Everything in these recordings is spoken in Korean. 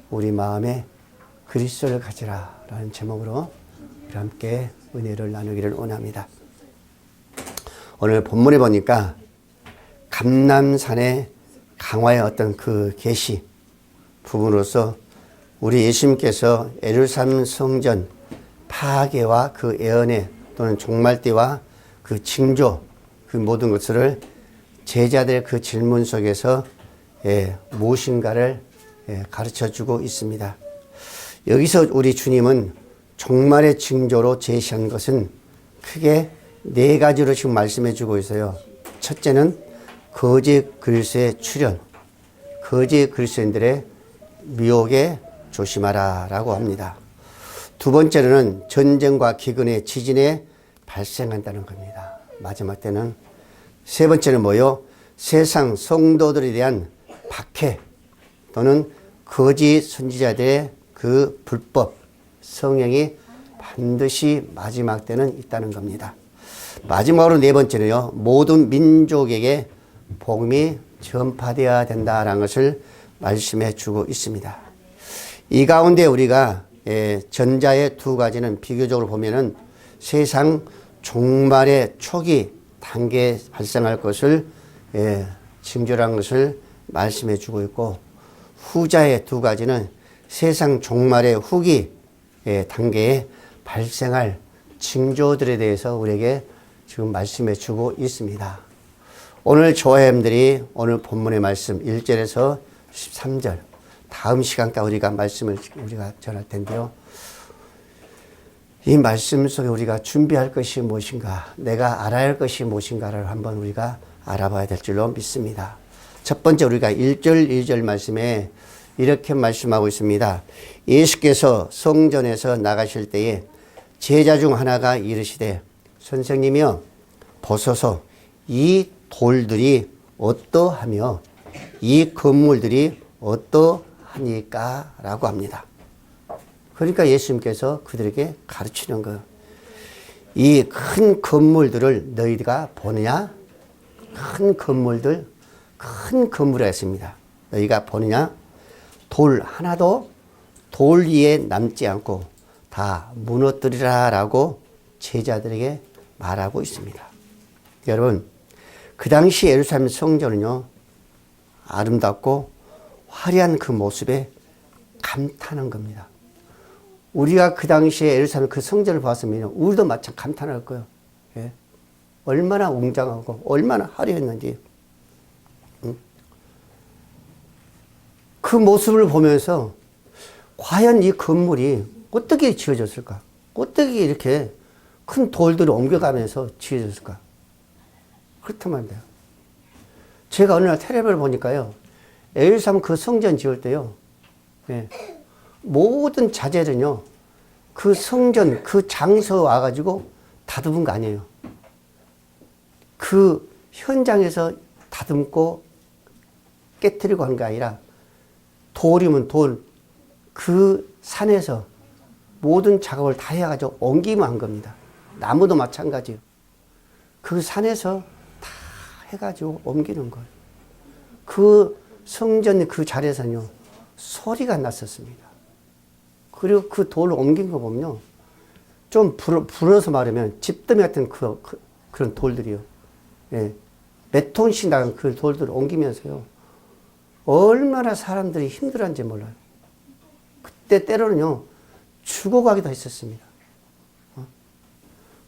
우리 마음에 그리스도를 가지라 라는 제목으로 함께 은혜를 나누기를 원합니다. 오늘 본문에 보니까 감람산의 강화의 어떤 그 계시 부분으로서 우리 예수님께서 예루살렘 성전 파괴와 그 예언의 또는 종말때와 그 징조 그 모든 것을 제자들의 그 질문 속에서 무엇인가를 가르쳐주고 있습니다. 여기서 우리 주님은 종말의 징조로 제시한 것은 크게 네 가지로 지금 말씀해 주고 있어요. 첫째는 거짓 그리스도의 출현, 거짓 그리스도인들의 미혹에 조심하라 라고 합니다. 두 번째로는 전쟁과 기근의 지진에 발생한다는 겁니다. 마지막 때는 세 번째는 뭐요? 세상 성도들에 대한 박해 또는 거짓 선지자들의 그 불법 성행이 반드시 마지막 때는 있다는 겁니다. 마지막으로 네 번째는요, 모든 민족에게 복음이 전파되어야 된다라는 것을 말씀해 주고 있습니다. 이 가운데 우리가 전자의 두 가지는 비교적으로 보면은 세상 종말의 초기 단계에 발생할 것을 징조라는 것을 말씀해 주고 있고, 후자의 두 가지는 세상 종말의 후기 단계에 발생할 징조들에 대해서 우리에게 지금 말씀해 주고 있습니다. 오늘 조회님들이 오늘 본문의 말씀 1절에서 13절 다음 시간까지 우리가 말씀을 우리가 전할 텐데요. 이 말씀 속에 우리가 준비할 것이 무엇인가, 내가 알아야 할 것이 무엇인가를 한번 우리가 알아봐야 될 줄로 믿습니다. 첫 번째 우리가 1절, 2절 말씀에 이렇게 말씀하고 있습니다. 예수께서 성전에서 나가실 때에 제자 중 하나가 이르시되 선생님이여 보소서 이 돌들이 어떠하며 이 건물들이 어떠하니까 라고 합니다. 그러니까 예수님께서 그들에게 가르치는 거예요. 이 큰 건물들을 너희가 보느냐? 큰 건물들, 큰 건물이 있습니다. 너희가 보느냐? 돌 하나도 돌 위에 남지 않고 다 무너뜨리라 라고 제자들에게 말하고 있습니다. 여러분, 그 당시 예루살렘 성전은요, 아름답고 화려한 그 모습에 감탄한 겁니다. 우리가 그 당시에 예루살렘 그 성전을 봤으면 우리도 마찬 감탄할 거예요. 예? 얼마나 웅장하고 얼마나 화려했는지. 그 모습을 보면서 과연 이 건물이 어떻게 지어졌을까? 어떻게 이렇게 큰 돌들을 옮겨가면서 지어졌을까? 그렇다면 돼요. 제가 어느 날 텔레비를 보니까요, 예루살렘 그 성전 지을 때요, 모든 자재는요, 그 성전, 그 장소 와가지고 다듬은 거 아니에요. 그 현장에서 다듬고 깨트리고 한 게 아니라 돌이면 돌, 그 산에서 모든 작업을 다 해가지고 옮기면 한 겁니다. 나무도 마찬가지예요. 그 산에서 다 해가지고 옮기는 거예요. 그 성전 그 자리에서는요, 소리가 났었습니다. 그리고 그 돌을 옮긴 거 보면요, 좀 불어서 말하면 집더미 같은 그런 돌들이요. 예. 몇 톤씩 나간 그 돌들을 옮기면서요, 얼마나 사람들이 힘들었는지 몰라요. 그때 때로는요, 죽어가기도 했었습니다.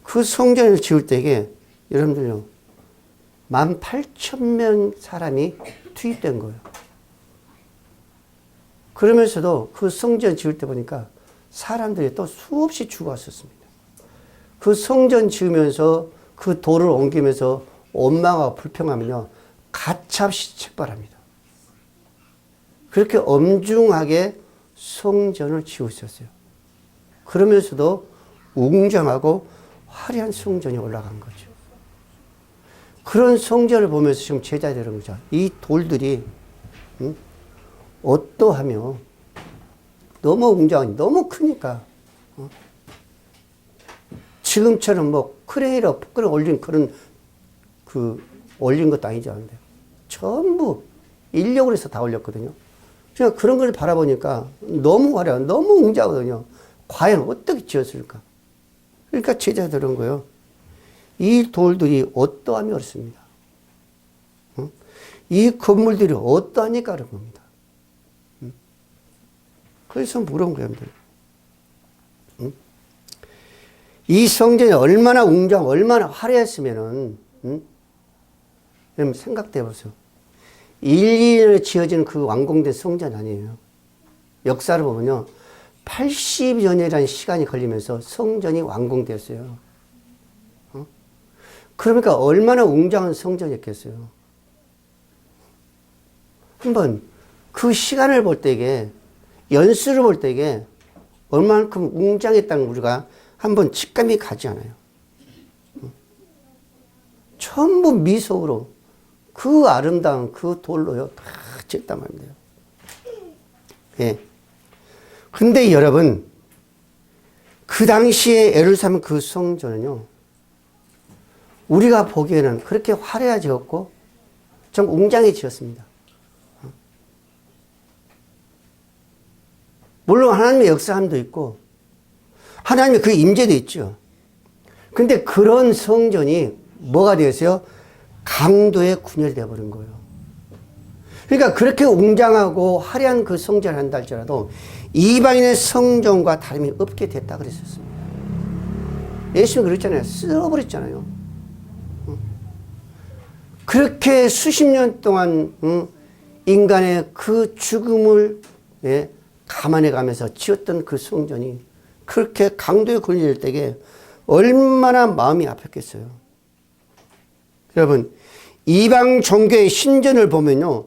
그 성전을 지을 때에 여러분들요, 18,000명 사람이 투입된 거예요. 그러면서도 그 성전 지을 때 보니까 사람들이 또 수없이 죽어왔었습니다. 그 성전 지으면서 그 돌을 옮기면서 원망하고 불평하면요, 가차없이 책발합니다. 그렇게 엄중하게 성전을 지고 있었어요. 그러면서도 웅장하고 화려한 성전이 올라간 거죠. 그런 성전을 보면서 지금 제자들이 이런 거죠. 이 돌들이 어떠하며 너무 웅장하니 너무 크니까 지금처럼 뭐 크레인으로 끌어올린 그런 올린 것도 아니지 않은데 전부 인력으로 해서 다 올렸거든요. 제가 그런 걸 바라보니까 너무 화려하고 너무 웅장하거든요. 과연 어떻게 지었을까? 그러니까 제자들은 거예요. 이 돌들이 어떠함이 어렵습니다. 이 건물들이 어떠하니까 그런 겁니다. 그래서 물어본 거예요. 이 성전이 얼마나 웅장하고 얼마나 화려했으면은, 여러분 생각해 보세요. 1년에 지어진 그 완공된 성전 아니에요. 역사를 보면요. 80여 년이라는 시간이 걸리면서 성전이 완공됐어요. 그러니까 얼마나 웅장한 성전이었겠어요. 한번 그 시간을 볼 때에, 연수를 볼 때에 얼마만큼 웅장했다는 우리가 한번 직감이 가지 않아요. 전부 미석으로 그 아름다운 그 돌로요 다 짓단 말이에요. 예. 근데 여러분, 그 당시에 예루살렘 그 성전은요, 우리가 보기에는 그렇게 화려하지 않고 좀 웅장해지었습니다. 물론 하나님의 역사함도 있고 하나님의 그 임재도 있죠. 근데 그런 성전이 뭐가 되었어요? 강도의 군열이 되어버린 거예요. 그러니까 그렇게 웅장하고 화려한 그 성전을 한다 할지라도 이방인의 성전과 다름이 없게 됐다 그랬었습니다. 예수님은 그랬잖아요. 쓸어버렸잖아요. 그렇게 수십 년 동안 인간의 그 죽음을 감안해 가면서 지었던 그 성전이 그렇게 강도에 걸릴 때에 얼마나 마음이 아팠겠어요. 여러분, 이방 종교의 신전을 보면요,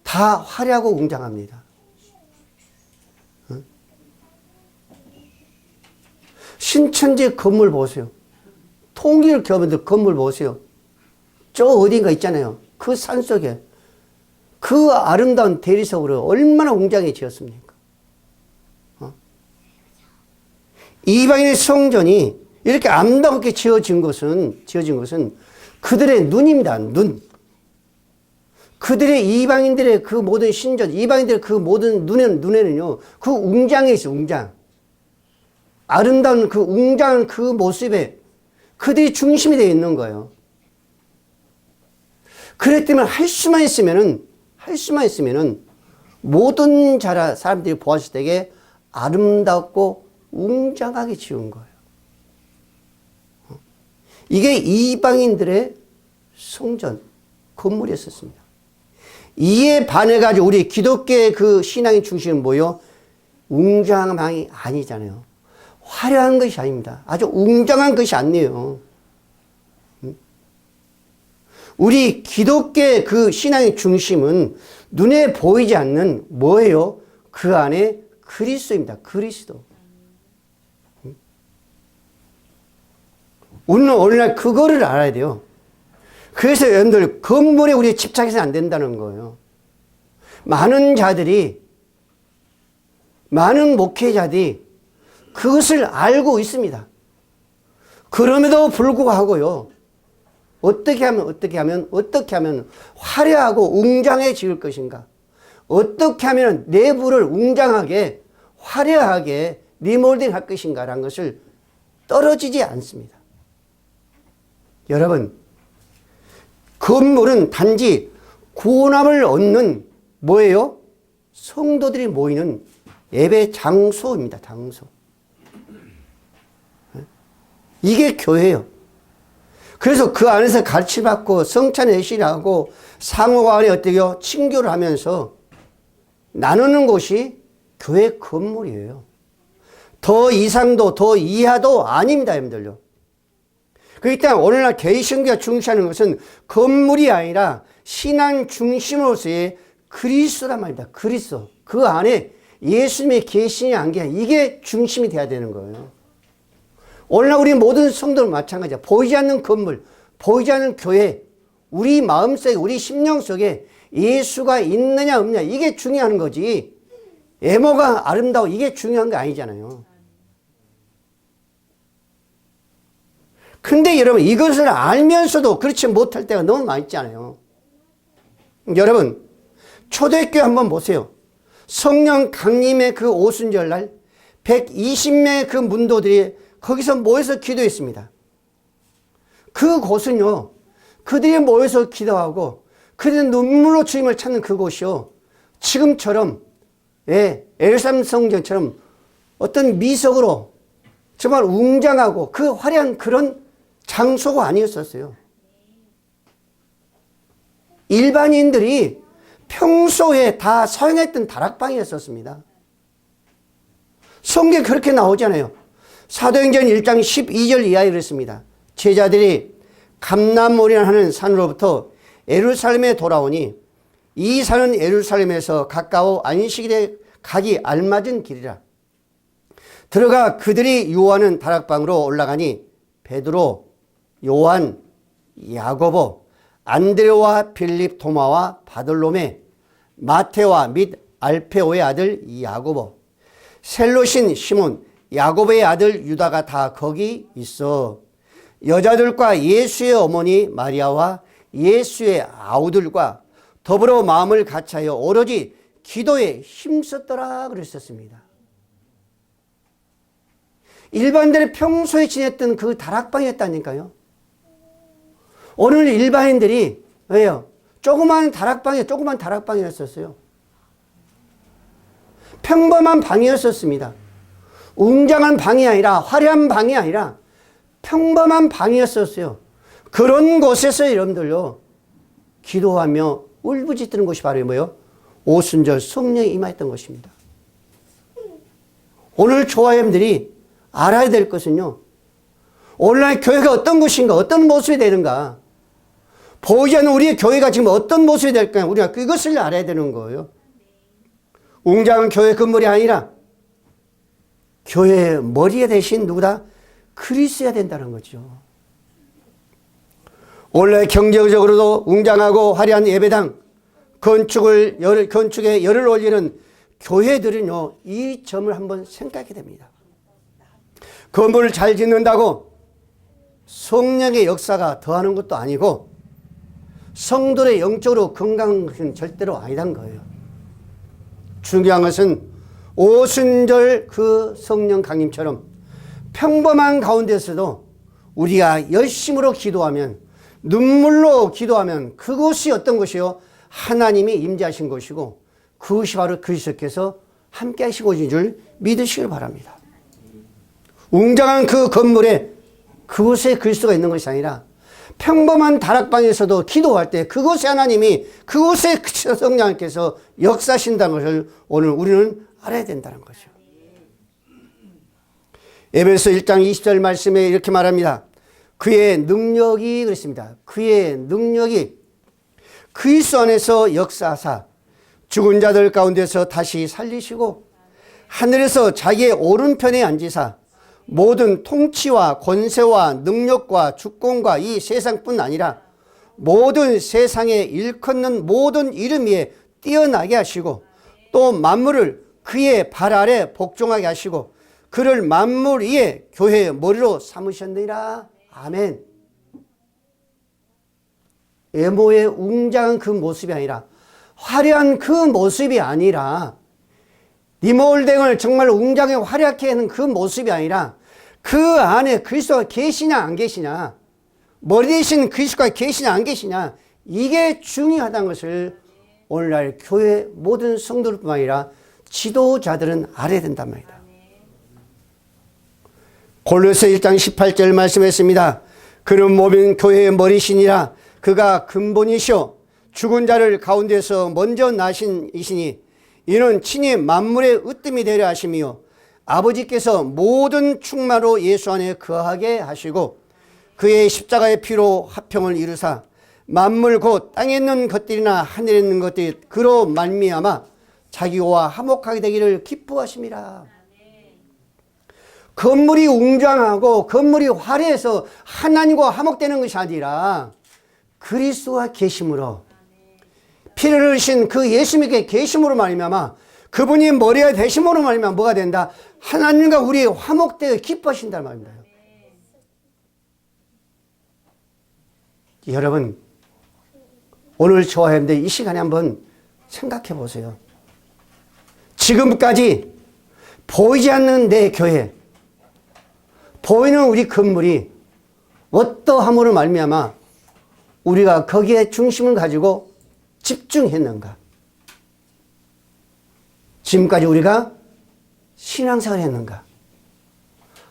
다 화려하고 웅장합니다. 신천지 건물 보세요. 통일을 겸한 건물 보세요. 저 어딘가 있잖아요. 그 산속에 그 아름다운 대리석으로 얼마나 웅장해 지었습니까? 이방인의 성전이 이렇게 아름답게 지어진 것은 그들의 눈입니다. 눈. 그들의 이방인들의 그 모든 신전, 이방인들의 그 모든 눈에는요, 그 웅장이 있어요, 웅장. 아름다운 그 웅장한 그 모습에 그들이 중심이 되어 있는 거예요. 그렇기 때문에 할 수만 있으면은 모든 사람들이 보았을 때에 아름답고 웅장하게 지은 거예요. 이게 이방인들의 성전, 건물이었습니다. 이에 반해가지고 우리 기독교의 그 신앙의 중심은 뭐요? 웅장함이 아니잖아요. 화려한 것이 아닙니다. 아주 웅장한 것이 아니에요. 우리 기독교의 그 신앙의 중심은 눈에 보이지 않는 뭐예요? 그 안에 그리스도입니다. 그리스도. 오늘날 그거를 알아야 돼요. 그래서 여러분들 건물에 우리 집착해서는 안 된다는 거예요. 많은 목회자들이 그것을 알고 있습니다. 그럼에도 불구하고요, 어떻게 하면 화려하고 웅장해 지을 것인가? 어떻게 하면 내부를 웅장하게, 화려하게 리모델링 할 것인가라는 것을 떨어지지 않습니다. 여러분, 건물은 단지 구원함을 얻는 뭐예요? 성도들이 모이는 예배 장소입니다. 장소. 이게 교회예요. 그래서 그 안에서 가르침받고 성찬 예식을 하고 상호간에 어때요? 친교를 하면서 나누는 곳이 교회 건물이에요. 더 이상도 더 이하도 아닙니다, 여러분들요. 그렇기 때문에 오늘날 개신교가 중시하는 것은 건물이 아니라 신앙 중심으로서의 그리스도란 말입니다. 그리스도. 그 안에 예수님의 계시냐 안 계시냐, 이게 중심이 돼야 되는 거예요. 오늘날 우리 모든 성도는 마찬가지야. 보이지 않는 건물, 보이지 않는 교회, 우리 마음속에, 우리 심령 속에 예수가 있느냐 없느냐, 이게 중요한 거지. 외모가 아름다워, 이게 중요한 거 아니잖아요. 근데 여러분, 이것을 알면서도 그렇지 못할 때가 너무 많이 있잖아요. 여러분, 초대교회 한번 보세요. 성령 강림의 그 오순절날 120명의 그 문도들이 거기서 모여서 기도했습니다. 그곳은요, 그들이 모여서 기도하고 그들의 눈물로 주님을 찾는 그곳이요, 지금처럼 예루살렘 성전처럼 어떤 미석으로 정말 웅장하고 그 화려한 그런 장소가 아니었었어요. 일반인들이 평소에 다 사용했던 다락방이었었습니다. 성경에 그렇게 나오잖아요. 사도행전 1장 12절 이하에 그랬습니다. 제자들이 감람올이라 하는 산으로부터 예루살렘에 돌아오니 이 산은 예루살렘에서 가까워 안식일에 가기 알맞은 길이라. 들어가 그들이 유하는 다락방으로 올라가니 베드로, 요한, 야고보, 안드레와 빌립, 도마와 바돌로메, 마테와 및 알페오의 아들 야고보, 셀롯인 시몬, 야고보의 아들 유다가 다 거기 있어. 여자들과 예수의 어머니 마리아와 예수의 아우들과 더불어 마음을 같이하여 오로지 기도에 힘썼더라 그랬었습니다. 일반인들이 평소에 지냈던 그 다락방이었다니까요. 오늘 일반인들이 왜요? 조그만 다락방이었어요. 평범한 방이었었습니다. 웅장한 방이 아니라, 화려한 방이 아니라 평범한 방이었었어요. 그런 곳에서 여러분들요, 기도하며 울부짖는 곳이 바로 뭐예요? 오순절 성령이 임하였던 것입니다. 오늘 조화염들이 알아야 될 것은요, 오늘날 교회가 어떤 곳인가, 어떤 모습이 되는가, 보이지 않는 우리의 교회가 지금 어떤 모습이 될까, 우리가 그것을 알아야 되는 거예요. 웅장한 교회 건물이 아니라 교회의 머리에 대신 누구다? 그리스도야 된다는 거죠. 원래 경제적으로도 웅장하고 화려한 예배당, 건축에 열을 올리는 교회들은요, 이 점을 한번 생각하게 됩니다. 건물을 잘 짓는다고 성령의 역사가 더하는 것도 아니고 성도의 영적으로 건강한 것은 절대로 아니란 거예요. 중요한 것은 오순절 그 성령 강림처럼 평범한 가운데서도 우리가 열심으로 기도하면, 눈물로 기도하면 그것이 어떤 것이요? 하나님이 임재하신 것이고 그것이 바로 그리스도께서 함께 하시고 오신 줄 믿으시길 바랍니다. 웅장한 그 건물에 그곳에 그리스도가 있는 것이 아니라 평범한 다락방에서도 기도할 때 그곳에 하나님이, 그곳에 성령께서 역사하신다는 것을 오늘 우리는 알아야 된다는 거죠. 에베소 1장 20절 말씀에 이렇게 말합니다. 그의 능력이 그랬습니다. 그의 능력이 그리스도 안에서 역사하사 죽은 자들 가운데서 다시 살리시고 하늘에서 자기의 오른편에 앉으사 모든 통치와 권세와 능력과 주권과 이 세상뿐 아니라 모든 세상에 일컫는 모든 이름 위에 뛰어나게 하시고 또 만물을 그의 발 아래 복종하게 하시고 그를 만물 위에 교회의 머리로 삼으셨느니라. 아멘. 외모의 웅장한 그 모습이 아니라, 화려한 그 모습이 아니라, 리몰댕을 정말 웅장하게 화려하게 하는 그 모습이 아니라 그 안에 그리스도가 계시냐 안 계시냐, 머리 대신 그리스도가 계시냐 안 계시냐, 이게 중요하다는 것을 오늘날 교회 모든 성도들뿐만 아니라 지도자들은 알아야 된단 말이다. 골로새 1장 18절 말씀했습니다. 그는 몸인 교회의 머리시니라. 그가 근본이시오 죽은 자를 가운데서 먼저 나신 이시니 이는 친히 만물의 으뜸이 되려 하심이요 아버지께서 모든 충만으로 예수 안에 거하게 하시고 그의 십자가의 피로 화평을 이루사 만물 곧 땅에 있는 것들이나 하늘에 있는 것들이 그로 말미암아 자기와 화목하게 되기를 기뻐하심이라. 건물이 웅장하고 건물이 화려해서 하나님과 화목되는 것이 아니라 그리스도와 계심으로, 피를 흘리신 그 예수님께 계심으로 말미암아 그분이 머리가 되심으로 말미암아 뭐가 된다? 하나님과 우리 화목되어 기뻐하신다는 말입니다. 여러분, 오늘 저와 여러분들 이 시간에 한번 생각해 보세요. 지금까지 보이지 않는 내 교회, 보이는 우리 건물이 어떠함으로 말미암아 우리가 거기에 중심을 가지고 집중했는가? 지금까지 우리가 신앙생활을 했는가?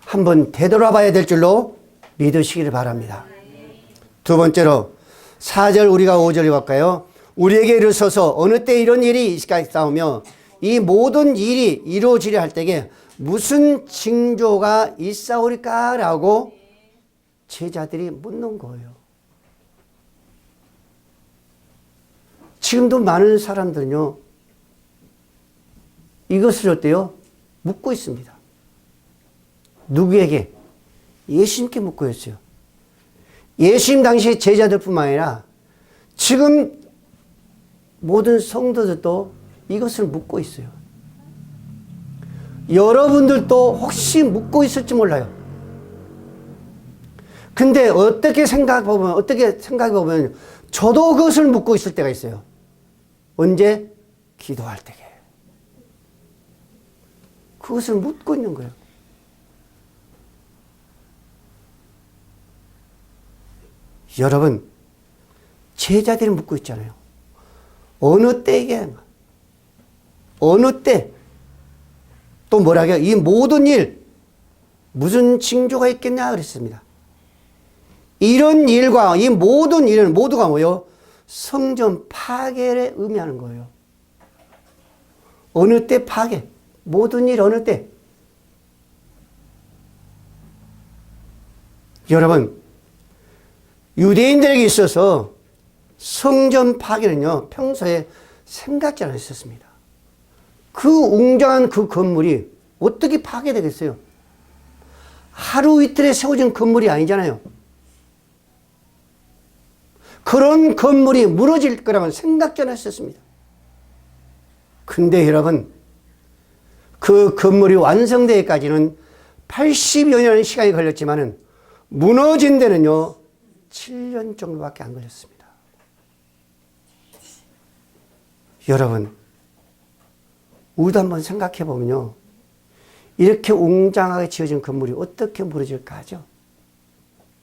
한번 되돌아봐야 될 줄로 믿으시기를 바랍니다. 두 번째로 4절 우리가 5절에 볼까요? 우리에게 이르소서 어느 때 이런 일이 있사오며 이 모든 일이 이루어지려 할 때에 무슨 징조가 있사오리까? 라고 제자들이 묻는 거예요. 지금도 많은 사람들은요, 이것을 어때요? 묻고 있습니다. 누구에게? 예수님께 묻고 있어요. 예수님 당시 제자들뿐만 아니라 지금 모든 성도들도 이것을 묻고 있어요. 여러분들도 혹시 묻고 있을지 몰라요. 근데 어떻게 생각해보면 저도 그것을 묻고 있을 때가 있어요. 언제? 기도할 때에. 그것을 묻고 있는 거예요. 여러분, 제자들이 묻고 있잖아요. 어느 때에, 어느 때, 또 뭐라고요? 이 모든 일, 무슨 징조가 있겠냐 그랬습니다. 이런 일과 이 모든 일은 모두가 뭐예요? 성전 파괴를 의미하는 거예요. 어느 때 파괴? 모든 일 어느 때? 여러분, 유대인들에게 있어서 성전 파괴는요, 평소에 생각지 않았었습니다. 그 웅장한 그 건물이 어떻게 파괴되겠어요? 하루 이틀에 세워진 건물이 아니잖아요. 그런 건물이 무너질 거라고는 생각지 않았었습니다. 근데 여러분, 그 건물이 완성되기까지는 80여 년의 시간이 걸렸지만은 무너진 데는요, 7년 정도밖에 안 걸렸습니다. 여러분, 우리도 한번 생각해 보면요, 이렇게 웅장하게 지어진 건물이 어떻게 무너질까 하죠?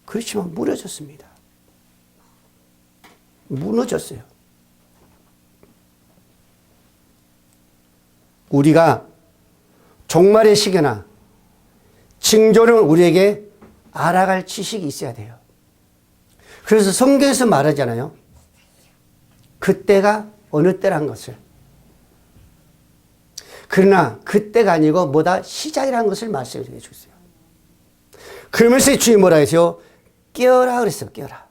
그렇지만 무너졌습니다. 무너졌어요. 우리가 종말의 시기나 징조는 우리에게 알아갈 지식이 있어야 돼요. 그래서 성경에서 말하잖아요. 그때가 어느 때란 것을. 그러나 그때가 아니고 뭐다? 시작이라는 것을 말씀해 주세요. 그러면서 주님이 뭐라 했어요? 깨어라 그랬어요. 깨어라.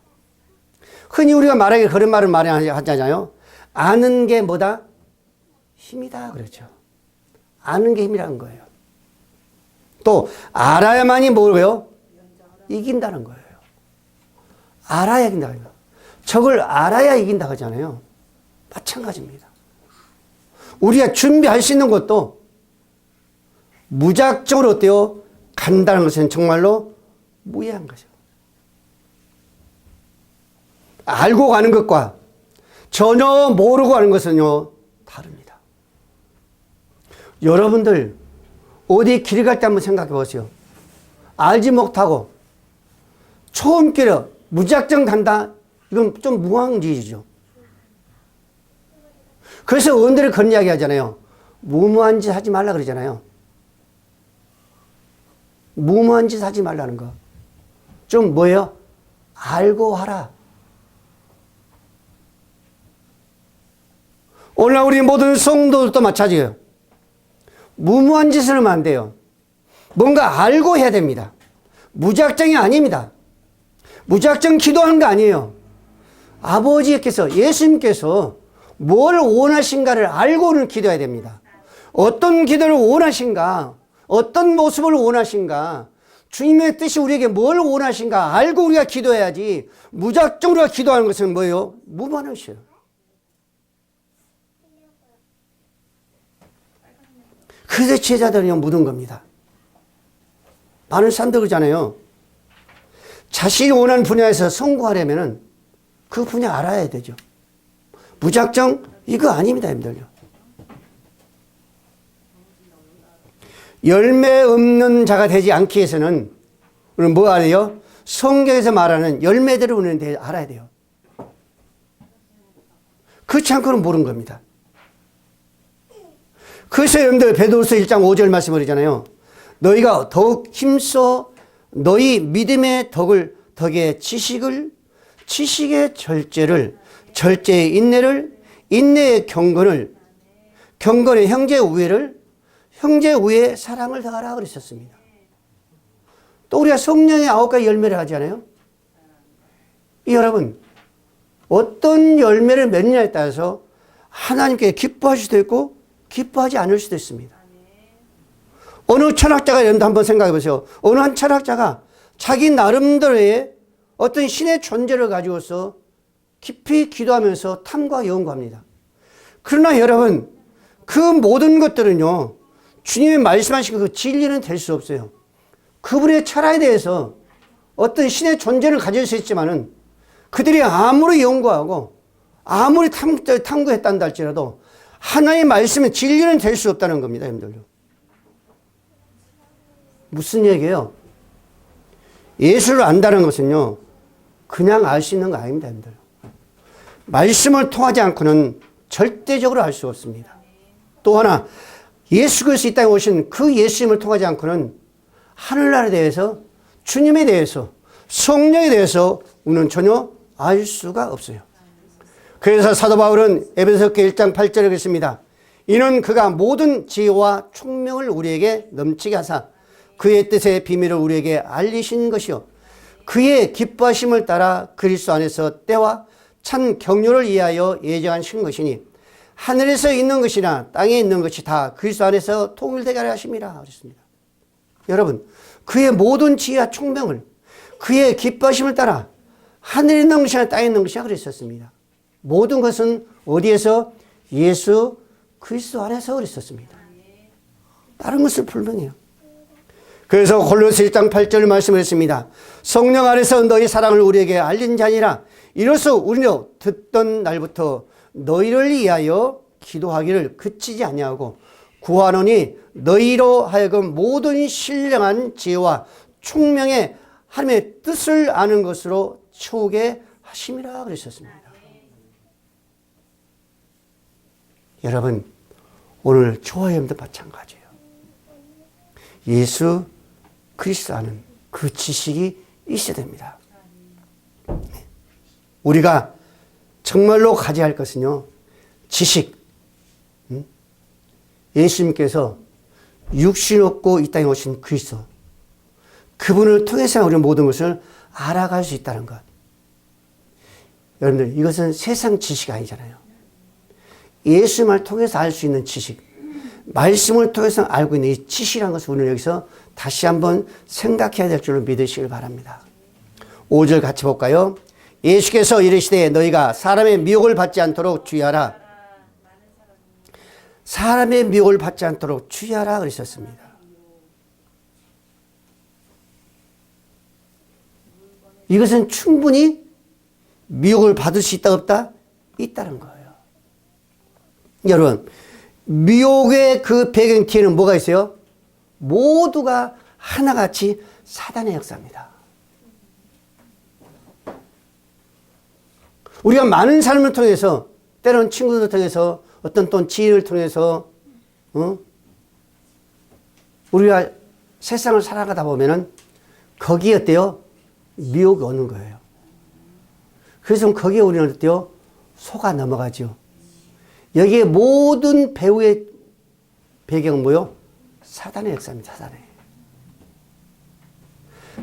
흔히 우리가 말하기 그런 말을 하잖아요. 아는 게 뭐다? 힘이다 그렇죠. 아는 게 힘이라는 거예요. 또 알아야만이 뭐예요? 이긴다는 거예요. 알아야 이긴다는 거예요. 적을 알아야 이긴다 하잖아요. 마찬가지입니다. 우리가 준비할 수 있는 것도 무작정으로 어때요? 간다는 것은 정말로 무해한 거죠. 알고 가는 것과 전혀 모르고 가는 것은요, 다릅니다. 여러분들, 어디 길 갈 때 한번 생각해 보세요. 알지 못하고 처음 길에 무작정 간다? 이건 좀 무항지이죠. 그래서 어른들이 그런 이야기 하잖아요. 무모한 짓 하지 말라 그러잖아요. 무모한 짓 하지 말라는 거. 좀 뭐예요? 알고 하라. 오늘 우리 모든 성도들도 마찬가지예요. 무모한 짓을 하면 안 돼요. 뭔가 알고 해야 됩니다. 무작정이 아닙니다. 무작정 기도하는 거 아니에요. 아버지께서, 예수님께서 뭘 원하신가를 알고는 기도해야 됩니다. 어떤 기도를 원하신가, 어떤 모습을 원하신가, 주님의 뜻이 우리에게 뭘 원하신가 알고 우리가 기도해야지, 무작정 우리가 기도하는 것은 뭐예요? 무모한 것이에요. 그래서 제자들이 묻은 겁니다. 많은 사람들 그러잖아요. 자신이 원하는 분야에서 성공하려면 그 분야 알아야 되죠. 무작정 이거 아닙니다, 여러분들요. 열매 없는 자가 되지 않기 위해서는 우리는 뭐 알아요? 성경에서 말하는 열매들을 우리는 알아야 돼요. 그렇지 않고는 모르는 겁니다. 그래서 여러분들 베드로서 1장 5절 말씀을 하잖아요. 너희가 더욱 힘써 너희 믿음의 덕의 지식의 절제를, 절제의 인내를, 인내의 경건을, 경건의 형제 우애를, 형제 우애의 사랑을 더하라 그랬었습니다. 또 우리가 성령의 9가지 열매를 하잖아요. 여러분, 어떤 열매를 맺느냐에 따라서 하나님께 기뻐할 수도 있고 기뻐하지 않을 수도 있습니다. 어느 철학자가 여러분도 한번 생각해 보세요. 어느 한 철학자가 자기 나름대로의 어떤 신의 존재를 가지고서 깊이 기도하면서 탐구하고 연구합니다. 그러나 여러분, 그 모든 것들은요, 주님이 말씀하신 그 진리는 될 수 없어요. 그분의 철학에 대해서 어떤 신의 존재를 가질 수 있지만은 그들이 아무리 연구하고 아무리 탐구했단다 할지라도 하나의 말씀은 진리는 될 수 없다는 겁니다, 여러분들. 무슨 얘기예요? 예수를 안다는 것은요, 그냥 알 수 있는 거 아닙니다, 여러분들. 말씀을 통하지 않고는 절대적으로 알 수 없습니다. 또 하나, 예수 그리스도 이 땅에 오신 그 예수님을 통하지 않고는 하늘나라에 대해서, 주님에 대해서, 성령에 대해서 우리는 전혀 알 수가 없어요. 그래서 사도 바울은 에베소서 1장 8절에 그랬습니다. 이는 그가 모든 지혜와 총명을 우리에게 넘치게 하사 그의 뜻의 비밀을 우리에게 알리신 것이요 그의 기뻐하심을 따라 그리스도 안에서 때와 참 경륜을 위하여 예정하신 것이니 하늘에서 있는 것이나 땅에 있는 것이 다 그리스도 안에서 통일되게 하려 하심이라 그랬습니다. 여러분, 그의 모든 지혜와 총명을 그의 기뻐하심을 따라 하늘에 있는 것이나 땅에 있는 것이나 그랬었습니다. 모든 것은 어디에서? 예수 그리스도 안에서 그랬었습니다. 다른 것은 불명해요. 그래서 골로새 1장 8절 말씀을 했습니다. 성령 안에서 너희 사랑을 우리에게 알린 자니라. 이로써 우리는 듣던 날부터 너희를 위하여 기도하기를 그치지 아니하고 구하노니 너희로 하여금 모든 신령한 지혜와 총명의 하나님의 뜻을 아는 것으로 채우게 하심이라 그랬었습니다. 여러분, 오늘 저와 여러분도 마찬가지예요. 예수 그리스도 아는 그 지식이 있어야 됩니다. 우리가 정말로 가져야 할 것은요, 지식. 예수님께서 육신 없고 이 땅에 오신 그리스도, 그분을 통해서 우리 모든 것을 알아갈 수 있다는 것. 여러분들, 이것은 세상 지식이 아니잖아요. 예수님을 통해서 알 수 있는 지식, 말씀을 통해서 알고 있는 이 지식이라는 것을 우리는 여기서 다시 한번 생각해야 될 줄로 믿으시길 바랍니다. 5절 같이 볼까요? 예수께서 이르시되 너희가 사람의 미혹을 받지 않도록 주의하라. 사람의 미혹을 받지 않도록 주의하라 그러셨습니다. 이것은 충분히 미혹을 받을 수 있다 없다? 있다는 거예요. 여러분, 미혹의 그 배경 뒤에는 뭐가 있어요? 모두가 하나같이 사단의 역사입니다. 우리가 많은 삶을 통해서, 때로는 친구들을 통해서, 어떤 또 지인을 통해서, 우리가 세상을 살아가다 보면은 거기에 어때요? 미혹이 오는 거예요. 그래서 거기에 우리는 어때요? 속아 넘어가죠. 여기에 모든 배우의 배경은 뭐요? 사단의 역사입니다.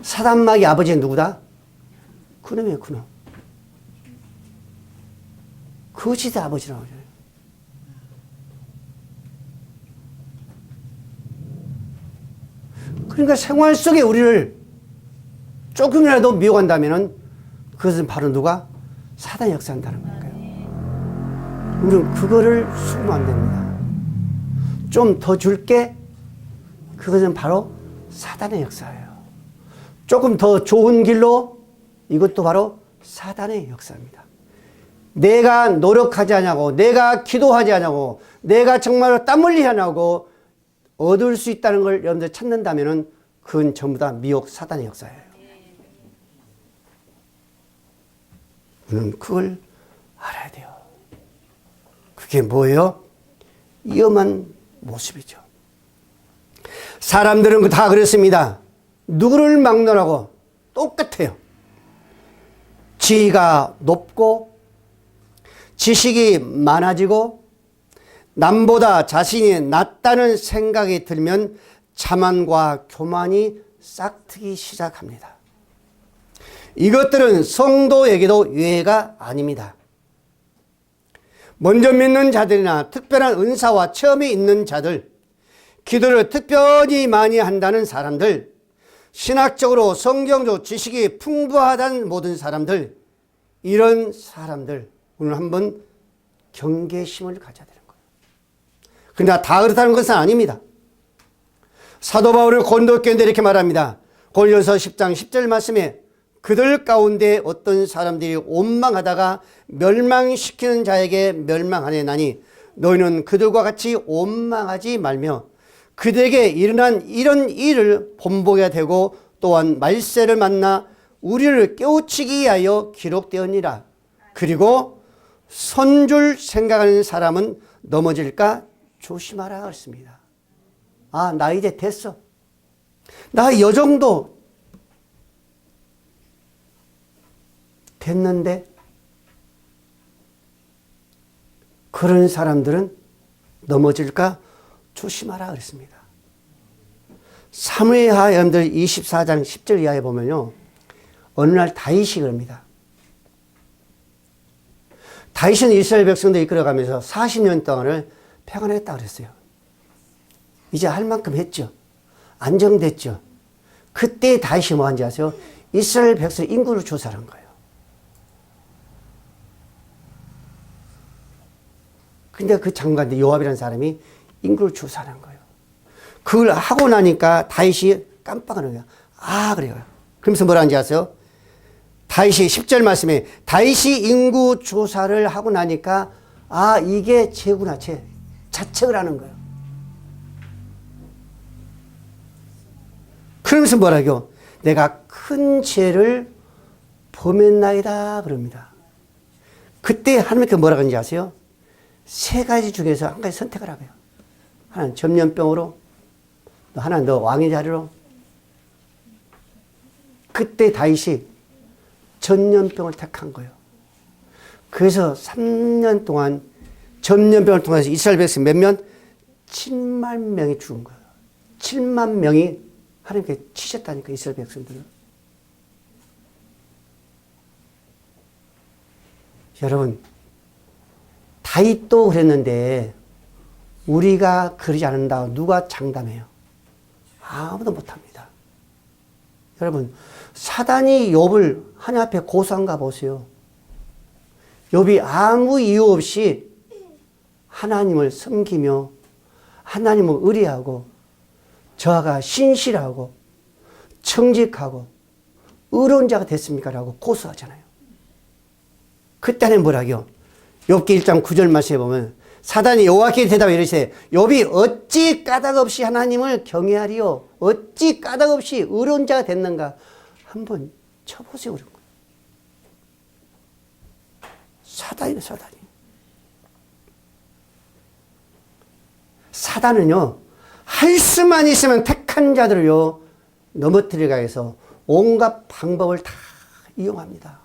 사단마귀 아버지는 누구다? 그놈이에요, 그놈. 거짓의 아버지라고 하죠. 그러니까 생활 속에 우리를 조금이라도 미혹한다면은 그것은 바로 누가? 사단이 역사한다는 거니까요. 우리는 그거를 숨으면 안 됩니다. 좀 더 줄게, 그것은 바로 사단의 역사예요. 조금 더 좋은 길로, 이것도 바로 사단의 역사입니다. 내가 노력하지 않냐고, 내가 기도하지 않냐고, 내가 정말로 땀 흘리지 않냐고 얻을 수 있다는 걸 여러분들 찾는다면 그건 전부 다 미혹 사단의 역사예요. 우리는 그걸 알아야 돼요. 그게 뭐예요? 위험한 모습이죠. 사람들은 다 그렇습니다. 누구를 막론하고 똑같아요. 지위가 높고 지식이 많아지고 남보다 자신이 낫다는 생각이 들면 자만과 교만이 싹트기 시작합니다. 이것들은 성도에게도 예외가 아닙니다. 먼저 믿는 자들이나 특별한 은사와 체험이 있는 자들, 기도를 특별히 많이 한다는 사람들, 신학적으로 성경적 지식이 풍부하다는 모든 사람들, 이런 사람들 오늘 한번 경계심을 가져야 되는 거예요. 그러나 다 그렇다는 것은 아닙니다. 사도 바울은 고린도교인들에게 이렇게 말합니다. 고린도서 10장 10절 말씀에 그들 가운데 어떤 사람들이 원망하다가 멸망시키는 자에게 멸망하려나니 너희는 그들과 같이 원망하지 말며 그들에게 일어난 이런 일을 본보게 되고 또한 말세를 만나 우리를 깨우치기 위하여 기록되었니라. 그리고 선줄 생각하는 사람은 넘어질까 조심하라 그랬습니다. 아, 나 이제 됐어. 나 이 정도 됐는데 그런 사람들은 넘어질까 조심하라 그랬습니다. 사무엘하 여러분들 24장 10절 이하에 보면요. 어느 날 다윗이 그럽니다. 다윗은 이스라엘 백성들 이끌어가면서 40년 동안을 평안했다 그랬어요. 이제 할 만큼 했죠. 안정됐죠. 그때 다윗이 뭐 한지 아세요? 이스라엘 백성 인구를 조사한 거예요. 근데 그 장관들 요압이라는 사람이 인구를 조사하는 거예요. 그걸 하고 나니까 다윗이 깜빡하는 거예요. 아, 그래요. 그러면서 뭐라 하는지 아세요? 다윗이 10절 말씀에 다윗이 인구 조사를 하고 나니까 아, 이게 죄구나, 죄. 자책을 하는 거예요. 그러면서 뭐라고요? 내가 큰 죄를 범했나이다 그럽니다. 그때 하나님께 뭐라고 하는지 아세요? 세 가지 중에서 한 가지 선택을 하고요. 하나는 전염병으로, 하나는 너 왕의 자리로. 그때 다윗이 전염병을 택한 거예요. 그래서 3년 동안 전염병을 통해서 이스라엘 백성 몇 명? 7만 명이 죽은 거예요. 7만 명이 하나님께 치셨다니까, 이스라엘 백성들은. 여러분, 다윗도 그랬는데 우리가 그러지 않는다. 누가 장담해요? 아무도 못합니다. 여러분, 사단이 욥을 하나님 앞에 고소한가 보세요. 욥이 아무 이유 없이 하나님을 섬기며 하나님을 의뢰하고 저하가 신실하고 청직하고 의로운 자가 됐습니까? 라고 고소하잖아요. 그때는 뭐라고요? 욥기 1장 9절 말씀에 보면 사단이 여호와께 대답해 이르시되 욥이 어찌 까닭 없이 하나님을 경외하리요? 어찌 까닭 없이 의로운 자가 됐는가? 한번 쳐보세요. 그런 거예요. 사단이네, 사단이. 사단은요, 할 수만 있으면 택한 자들을요, 넘어뜨리기 위해서 온갖 방법을 다 이용합니다.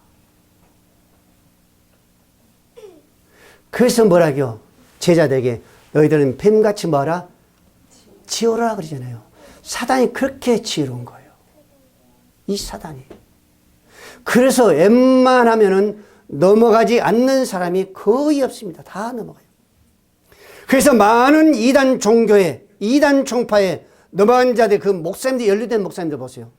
그래서 뭐라고요? 제자들에게 너희들은 뱀같이 뭐하라? 지어라 그러잖아요. 사단이 그렇게 지어온 거예요. 이 사단이. 그래서 웬만하면은 넘어가지 않는 사람이 거의 없습니다. 다 넘어가요. 그래서 많은 이단 종교에, 이단 총파에 넘어간 자들, 그 목사님들, 연루된 목사님들 보세요.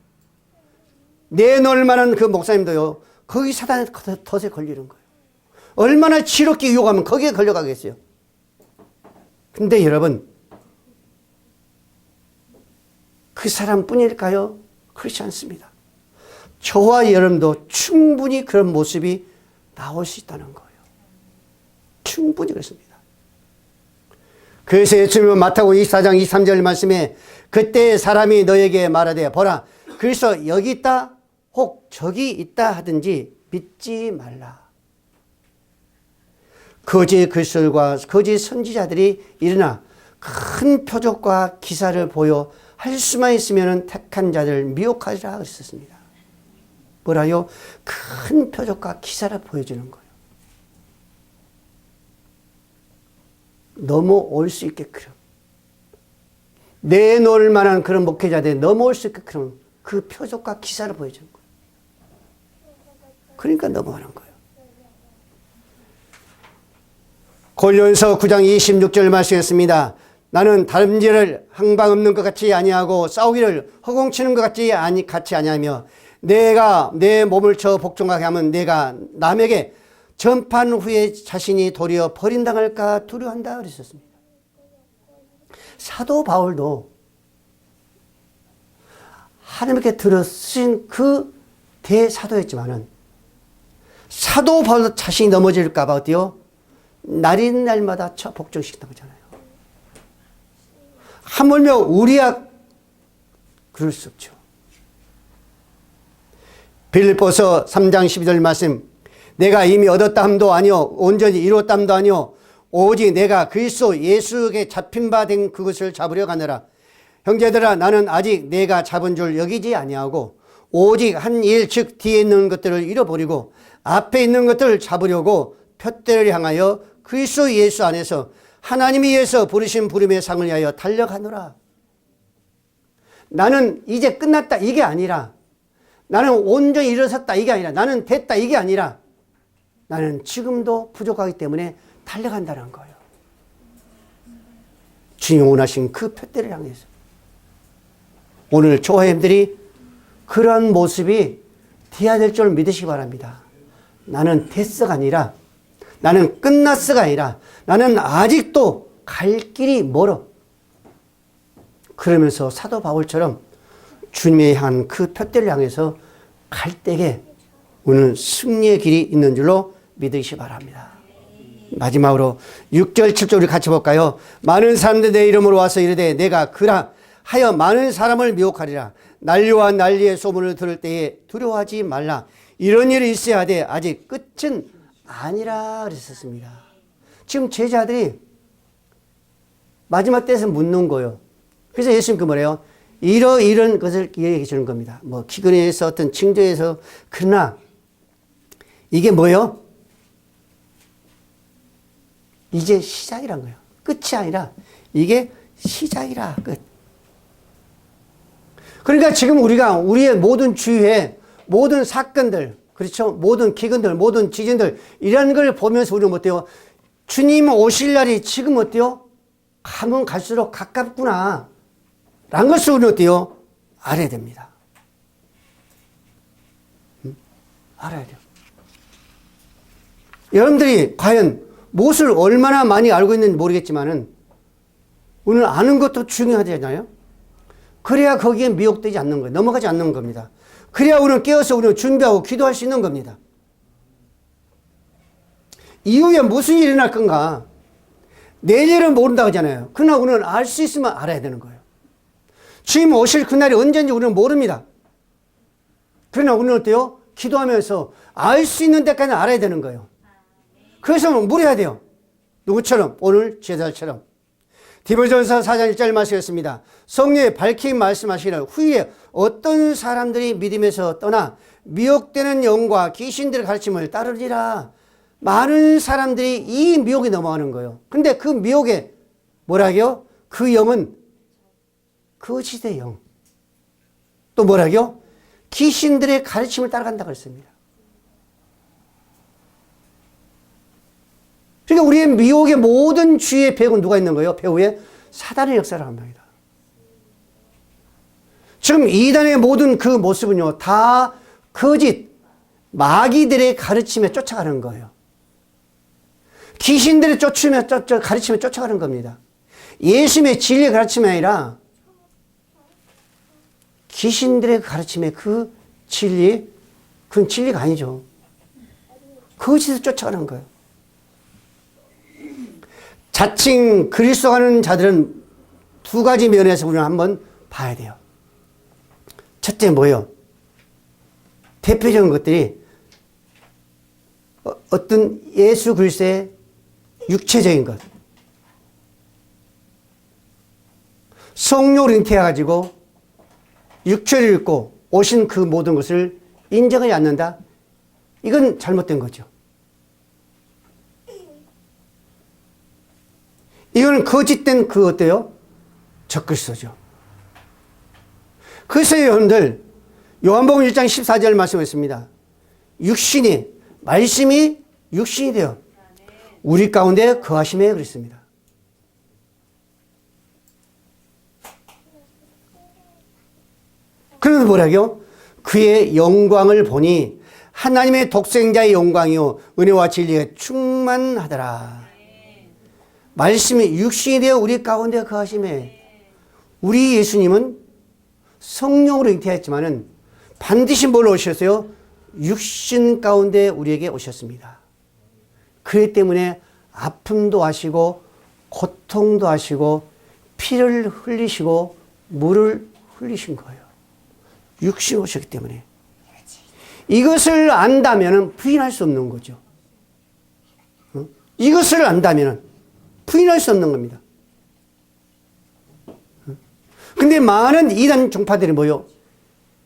내놓을 만한 그 목사님도요, 거기 사단에 덫에 걸리는 거예요. 얼마나 지롭게 유혹하면 거기에 걸려가겠어요. 근데 여러분, 그 사람뿐일까요? 그렇지 않습니다. 저와 여러분도 충분히 그런 모습이 나올 수 있다는 거예요. 충분히 그렇습니다. 그래서 예수님은 마태복음 24장 23절 말씀에 그때 사람이 너에게 말하되 보라 그리스도 여기 있다 혹 저기 있다 하든지 믿지 말라. 거짓 그리스도들과 거짓 선지자들이 일어나 큰 표적과 기사를 보여 할 수만 있으면 택한 자들 미혹하리라 그랬었습니다. 뭐라요? 큰 표적과 기사를 보여주는 거예요. 넘어올 수 있게끔 내놓을 만한 그런 목회자들이 넘어올 수 있게끔 그 표적과 기사를 보여주는 거예요. 그러니까 넘어가는 거예요. 골로새서 9장 26절 말씀했습니다. 나는 다름질을 항방 없는 것 같이 아니하고 싸우기를 허공치는 것 같이 아니하며 내가 내 몸을 쳐 복종하게 하면 내가 남에게 전판 후에 자신이 도리어 버림당할까 두려워한다 그랬었습니다. 사도 바울도 하나님께 들어 쓰신 그 대사도였지만은 사도 바울도 자신이 넘어질까 봐 어때요? 날인 날마다 쳐 복종시킨다고 하잖아요. 하물며 우리야 그럴 수 없죠. 빌립보서 3장 12절 말씀 내가 이미 얻었다 함도 아니요 온전히 이뤘다 함도 아니요 오직 내가 그리스도 예수에게 잡힌 바 된 그것을 잡으려 가느라 형제들아 나는 아직 내가 잡은 줄 여기지 아니하고 오직 한 일 즉 뒤에 있는 것들을 잃어버리고 앞에 있는 것들을 잡으려고 표대를 향하여 그리스도 예수 안에서 하나님이 위해서 부르신 부름의 상을 위하여 달려가노라. 나는 이제 끝났다 이게 아니라 나는 온전히 일어섰다 이게 아니라 나는 됐다 이게 아니라 나는 지금도 부족하기 때문에 달려간다는 거예요. 주님 원하신 그 표대를 향해서 오늘 조화님들이 그런 모습이 돼야 될 줄 믿으시기 바랍니다. 나는 됐어가 아니라 나는 끝났어가 아니라 나는 아직도 갈 길이 멀어. 그러면서 사도 바울처럼 주님에 향한 그 표대를 향해서 갈 때에 오늘 승리의 길이 있는 줄로 믿으시기 바랍니다. 마지막으로 6절 7절 우리 같이 볼까요? 많은 사람들이 내 이름으로 와서 이르되 내가 그라 하여 많은 사람을 미혹하리라. 난리와 난리의 소문을 들을 때에 두려워하지 말라. 이런 일이 있어야 돼. 아직 끝은 아니라 그랬었습니다. 지금 제자들이 마지막 때에서 묻는 거예요. 그래서 예수님 그 뭐래요? 이런 것을 얘기해 주는 겁니다. 뭐 기근에서 어떤 징조에서 그러나 이게 뭐예요? 이제 시작이란 거예요. 끝이 아니라 이게 시작이라 끝. 그러니까 지금 우리가 우리의 모든 주위에 모든 사건들 그렇죠? 모든 기근들 모든 지진들 이런 걸 보면서 우리는 어때요? 주님 오실 날이 지금 어때요? 가면 갈수록 가깝구나 라는 것을 우리는 어때요? 알아야 됩니다. 알아야 돼요. 여러분들이 과연 무엇을 얼마나 많이 알고 있는지 모르겠지만은 오늘 아는 것도 중요하잖아요. 그래야 거기에 미혹되지 않는 거예요. 넘어가지 않는 겁니다. 그래야 우리는 깨어서 우리는 준비하고 기도할 수 있는 겁니다. 이후에 무슨 일이 일어날 건가? 내일은 모른다고 하잖아요. 그러나 우리는 알 수 있으면 알아야 되는 거예요. 주님 오실 그날이 언제인지 우리는 모릅니다. 그러나 우리는 어때요? 기도하면서 알 수 있는 데까지 알아야 되는 거예요. 그래서 물어야 돼요. 누구처럼? 오늘 제자처럼. 디모데전서 4장 1절 말씀이었습니다. 성령의 밝히 말씀하시기를 후에 어떤 사람들이 믿음에서 떠나 미혹되는 영과 귀신들의 가르침을 따르리라. 많은 사람들이 이 미혹에 넘어가는 거예요. 근데 그 미혹에 뭐라고요? 그 영은 거짓의 영. 또 뭐라고요? 귀신들의 가르침을 따라간다고 했습니다. 그러니까 우리의 미혹의 모든 주위의 배후에 누가 있는 거예요? 배후에 사단의 역사를 합니다. 지금 이단의 모든 그 모습은요, 다 거짓, 마귀들의 가르침에 쫓아가는 거예요. 귀신들의 가르침에 쫓아가는 겁니다. 예수님의 진리의 가르침이 아니라 귀신들의 가르침의 그 진리, 그건 진리가 아니죠. 거짓을 쫓아가는 거예요. 자칭 그리스도 하는 자들은 두 가지 면에서 우리는 한번 봐야 돼요. 첫째 뭐예요? 대표적인 것들이 어떤 예수 그리스도의 육체적인 것. 성령을 잉태해가지고 육체를 입고 오신 그 모든 것을 인정하지 않는다? 이건 잘못된 거죠. 이건 거짓된 그 어때요? 적그리스도죠. 그래서 여러분들 요한복음 1장 14절 말씀했습니다. 말씀이 육신이 되어 우리 가운데 거하심에 그랬습니다. 그러면 뭐라고요? 그의 영광을 보니 하나님의 독생자의 영광이요 은혜와 진리에 충만하더라. 말씀이 육신이 되어 우리 가운데 거하심에 우리 예수님은 성령으로 잉태했지만은 반드시 뭘로 오셨어요? 육신 가운데 우리에게 오셨습니다. 그렇기 때문에 아픔도 하시고 고통도 하시고 피를 흘리시고 물을 흘리신 거예요. 육신 오셨기 때문에. 이것을 안다면 부인할 수 없는 거죠. 이것을 안다면 부인할 수 없는 겁니다. 근데 많은 이단 종파들이 뭐요?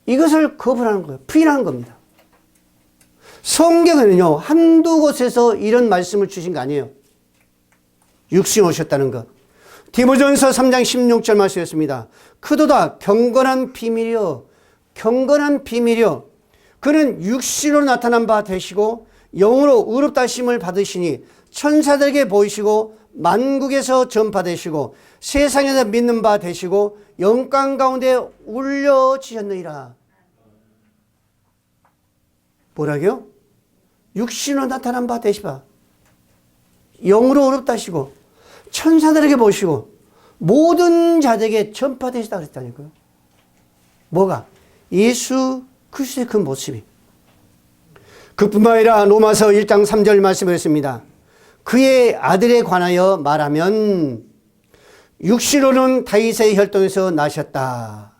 이것을 거부하는 거예요. 부인하는 겁니다. 성경에는요, 한두 곳에서 이런 말씀을 주신 거 아니에요. 육신 오셨다는 거. 디모전서 3장 16절 말씀이었습니다. 그도다 경건한 비밀이요. 경건한 비밀이요. 그는 육신으로 나타난 바 되시고 영으로 의롭다 하심을 받으시니 천사들에게 보이시고 만국에서 전파되시고 세상에서 믿는 바 되시고 영광 가운데 울려지셨느니라. 뭐라고요? 육신으로 나타난 바 되시바. 영으로 의롭다 하시고 천사들에게 보시고 모든 자들에게 전파되시다 그랬다니까요. 뭐가? 예수 그리스도의 그 모습이. 그뿐만 아니라 로마서 1장 3절 말씀을 했습니다. 그의 아들에 관하여 말하면 육신으로는 다윗의 혈통에서 나셨다.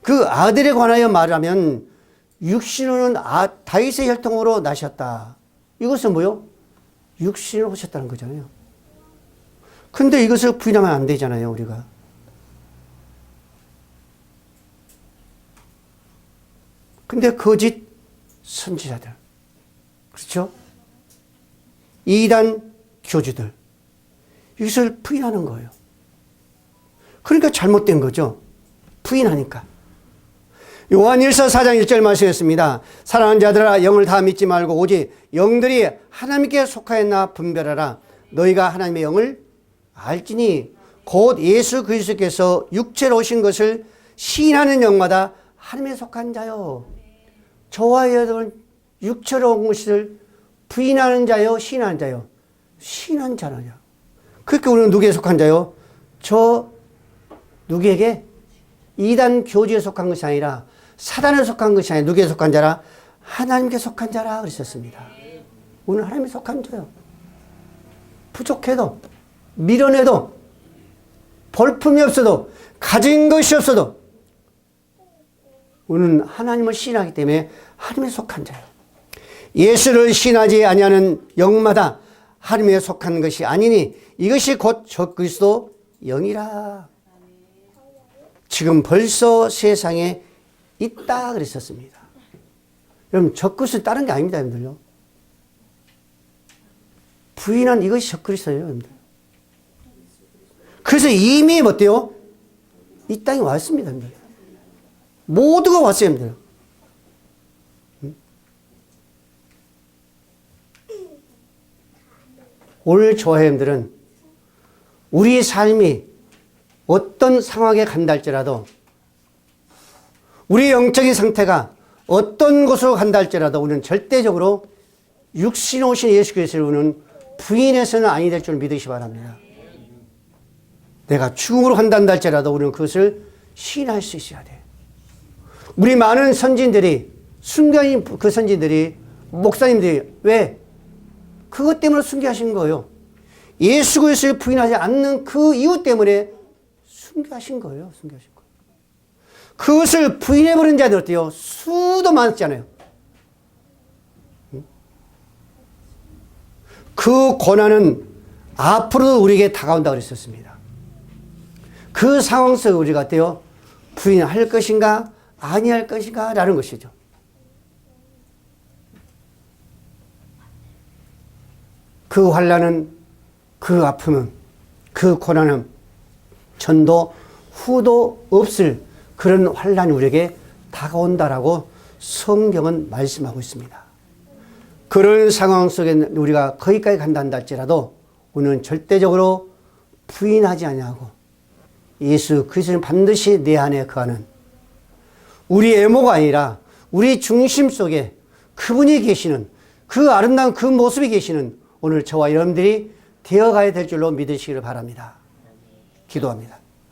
그 아들에 관하여 말하면 육신으로는 다윗의 혈통으로 나셨다. 이것은 뭐요? 육신으로 오셨다는 거잖아요. 근데 이것을 부인하면 안 되잖아요, 우리가. 근데 거짓 선지자들, 그렇죠? 이단 교주들, 이것을 부인하는 거예요. 그러니까 잘못된 거죠. 부인하니까. 요한일서 4장 1절 말씀했습니다. 사랑하는 자들아 영을 다 믿지 말고 오직 영들이 하나님께 속하였나 분별하라. 너희가 하나님의 영을 알지니 곧 예수 그리스도께서 육체로 오신 것을 시인하는 영마다 하나님에 속한 자요. 저와 여러분 육체로 온 것을 부인하는 자요, 시인하는 자요. 시인한 자라냐. 그러니까 우리는 누구에 속한 자요? 저 누구에게? 이단 교주에 속한 것이 아니라 사단에 속한 것이 아니라 누구에 속한 자라? 하나님께 속한 자라 그랬었습니다. 오늘 하나님에 속한 자요. 부족해도 미련해도 볼품이 없어도 가진 것이 없어도 우리는 하나님을 신하기 때문에 하나님에 속한 자예요. 예수를 신하지 아니하는 영마다 하나님에 속한 것이 아니니 이것이 곧 적그리스도 영이라. 지금 벌써 세상에 있다 그랬었습니다. 여러분 적그리스도 다른 게 아닙니다. 여러분들요. 부인한 이것이 적그리스도예요. 여러분들. 그래서 이미 어때요? 이 땅에 왔습니다. 여러분들. 모두가 왔어요. 여러분들. 오늘 저회원들은 우리 삶이 어떤 상황에 간다 할지라도 우리 영적인 상태가 어떤 곳으로 간다 할지라도 우리는 절대적으로 육신 오신 예수 그리스도를 우리는 부인해서는 아니 될 줄 믿으시 바랍니다. 내가 죽음으로 간다 할지라도 우리는 그것을 시인할 수 있어야 돼. 우리 많은 선진들이 순교인 그 선진들이 목사님들이 왜? 그것 때문에 순교하신 거예요. 예수 그리스도를 부인하지 않는 그 이유 때문에 순교하신 거예요. 순교하신 거예요. 그것을 부인해버린 자들 어때요? 수도 많았잖아요. 그 고난은 앞으로도 우리에게 다가온다고 그랬었습니다. 그 상황 속에 우리가 어때요? 부인할 것인가 아니할 것인가 라는 것이죠. 그 환난은, 그 아픔은, 그 고난은 전도 후도 없을 그런 환난이 우리에게 다가온다라고 성경은 말씀하고 있습니다. 그런 상황 속에 우리가 거기까지 간다 할지라도 우리는 절대적으로 부인하지 아니하고 예수 그리스도는 반드시 내 안에 거하는, 우리 애모가 아니라 우리 중심 속에 그분이 계시는, 그 아름다운 그 모습이 계시는 오늘 저와 여러분들이 되어가야 될 줄로 믿으시기를 바랍니다. 기도합니다.